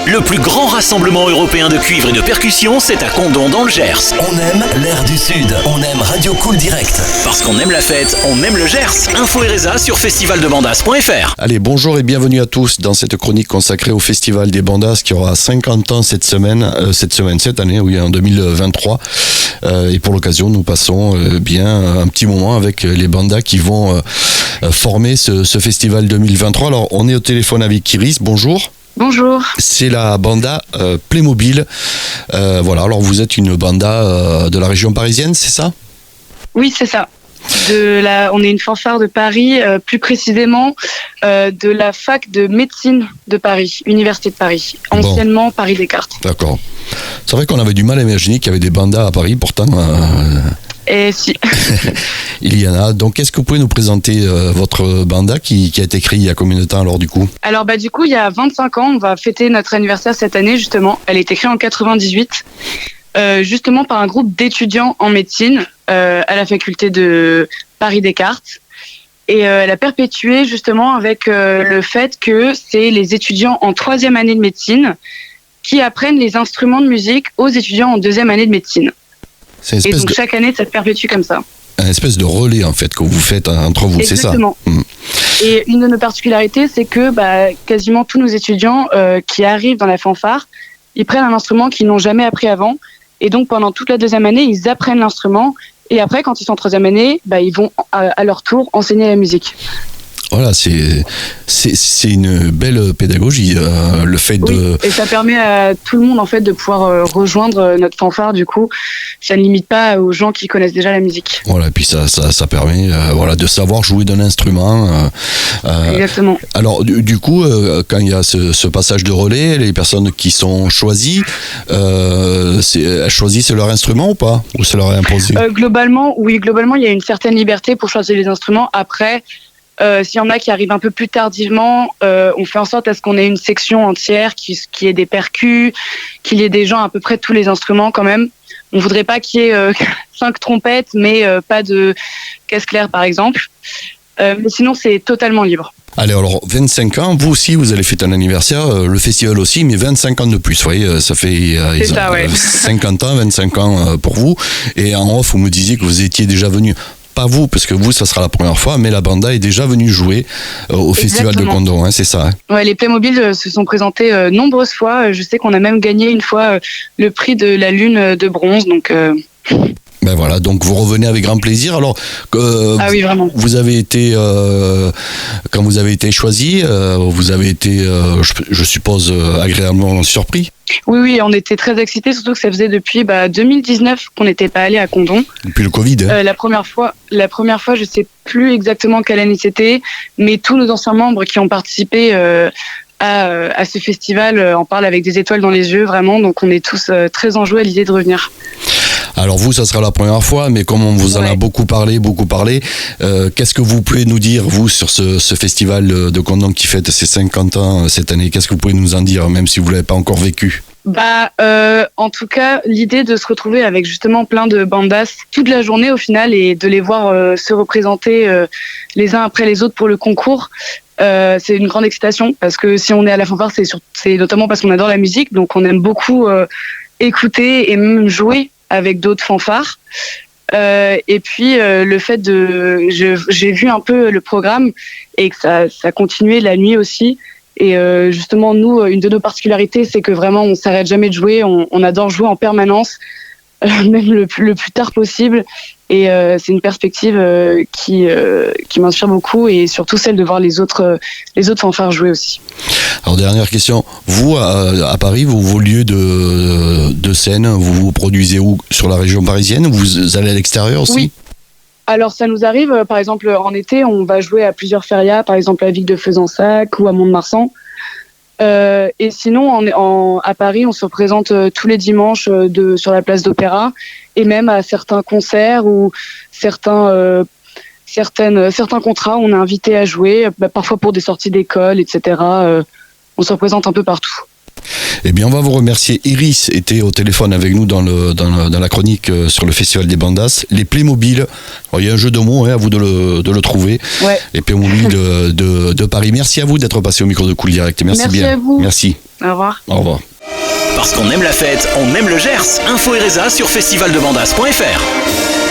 Le plus grand rassemblement européen de cuivre et de percussion, c'est à Condom dans le Gers. On aime l'air du Sud, on aime Radio Cool Direct. Parce qu'on aime la fête, on aime le Gers. Info et résa sur festivaldebandas.fr. Allez, bonjour et bienvenue à tous dans cette chronique consacrée au Festival des Bandas qui aura 50 ans cette année, oui, en 2023. Et pour l'occasion, nous passons bien un petit moment avec les bandas qui vont former ce festival 2023. Alors, on est au téléphone avec Iris, bonjour. Bonjour. C'est la banda Playmobil. Voilà, alors vous êtes une banda de la région parisienne, c'est ça ? Oui, c'est ça. On est une fanfare de Paris, plus précisément de la fac de médecine de Paris, Université de Paris, anciennement Paris Descartes. D'accord. C'est vrai qu'on avait du mal à imaginer qu'il y avait des bandas à Paris, pourtant... Et si. Il y en a. Donc, est-ce que vous pouvez nous présenter votre banda qui a été créée il y a combien de temps alors du coup ? Alors du coup, il y a 25 ans, on va fêter notre anniversaire cette année justement. Elle a été créée en 98, justement par un groupe d'étudiants en médecine à la faculté de Paris Descartes. Et elle a perpétué justement avec le fait que c'est les étudiants en 3e année de médecine qui apprennent les instruments de musique aux étudiants en 2e année de médecine. Et donc chaque année, ça se perpétue comme ça. Un espèce de relais en fait que vous faites entre vous, exactement. C'est ça. Et une de nos particularités, c'est que quasiment tous nos étudiants qui arrivent dans la fanfare, ils prennent un instrument qu'ils n'ont jamais appris avant. Et donc pendant toute la 2e année, ils apprennent l'instrument. Et après, quand ils sont en 3e année, ils vont à leur tour enseigner la musique. Voilà, c'est une belle pédagogie, le fait de... Et ça permet à tout le monde en fait de pouvoir rejoindre notre fanfare. Du coup, ça ne limite pas aux gens qui connaissent déjà la musique. Voilà, et puis ça permet de savoir jouer d'un instrument. Exactement. Alors du coup, quand il y a ce passage de relais, les personnes qui sont choisies, elles choisissent leur instrument ou pas ? Ou ça leur est imposé ? Globalement, il y a une certaine liberté pour choisir les instruments. Après... s'il y en a qui arrivent un peu plus tardivement, on fait en sorte à ce qu'on ait une section entière qui ait des percus, qu'il y ait des gens à peu près de tous les instruments quand même. On voudrait pas qu'il y ait 5 trompettes, mais pas de caisse claire par exemple. Mais sinon, c'est totalement libre. Allez, alors 25 ans, vous aussi, vous allez fêter un anniversaire, le festival aussi, mais 25 ans de plus, vous voyez, ça fait 50 ans, 25 ans pour vous. Et en off, vous me disiez que vous étiez déjà venu... Pas vous, parce que vous, ça sera la première fois, mais la banda est déjà venue jouer au Festival de Condom, c'est ça. Ouais, les Playmobil se sont présentés nombreuses fois. Je sais qu'on a même gagné une fois le prix de la Lune de bronze, donc... Ben voilà, donc vous revenez avec grand plaisir. Alors, oui, vraiment. Vous avez été, quand vous avez été choisi, vous avez été, je suppose, agréablement surpris. Oui, on était très excités, surtout que ça faisait depuis 2019 qu'on n'était pas allé à Condom. Depuis le Covid. La première fois, je sais plus exactement quelle année c'était, mais tous nos anciens membres qui ont participé à ce festival en parlent avec des étoiles dans les yeux, vraiment. Donc on est tous très enjoués à l'idée de revenir. Alors vous, ça sera la première fois, mais comme on vous en a beaucoup parlé, qu'est-ce que vous pouvez nous dire, vous, sur ce festival de Condom qui fête ses 50 ans cette année ? Qu'est-ce que vous pouvez nous en dire, même si vous ne l'avez pas encore vécu ? En tout cas, l'idée de se retrouver avec justement plein de bandas toute la journée au final et de les voir se représenter les uns après les autres pour le concours, c'est une grande excitation parce que si on est à la fanfare, c'est notamment parce qu'on adore la musique, donc on aime beaucoup écouter et même jouer avec d'autres fanfares. Et puis le fait j'ai vu un peu le programme et que ça continuait la nuit aussi. Et justement, nous, une de nos particularités, c'est que vraiment, on s'arrête jamais de jouer. On adore jouer en permanence, même le plus tard possible. Et c'est une perspective qui m'inspire beaucoup, et surtout celle de voir les autres fanfares jouer aussi. Alors, dernière question. Vous, à Paris, vos lieux de scène, vous vous produisez où ? Sur la région parisienne ? Vous allez à l'extérieur aussi ? Oui. Alors ça nous arrive, par exemple en été, on va jouer à plusieurs férias, par exemple à Vic de Fezensac ou à Mont-de-Marsan. Et sinon, à Paris, on se représente tous les dimanches sur la place d'Opéra, et même à certains concerts ou certains contrats, on est invité à jouer, parfois pour des sorties d'école, etc. On se représente un peu partout. Eh bien, on va vous remercier. Iris était au téléphone avec nous dans la chronique sur le Festival des Bandas. Les Playmobil. Alors, il y a un jeu de mots, à vous de le trouver. Ouais. Les Playmobil de Paris. Merci à vous d'être passé au micro de Cool Direct. Merci bien. À vous. Merci. Au revoir. Au revoir. Parce qu'on aime la fête, on aime le Gers. Info et résa sur festivaldebandas.fr.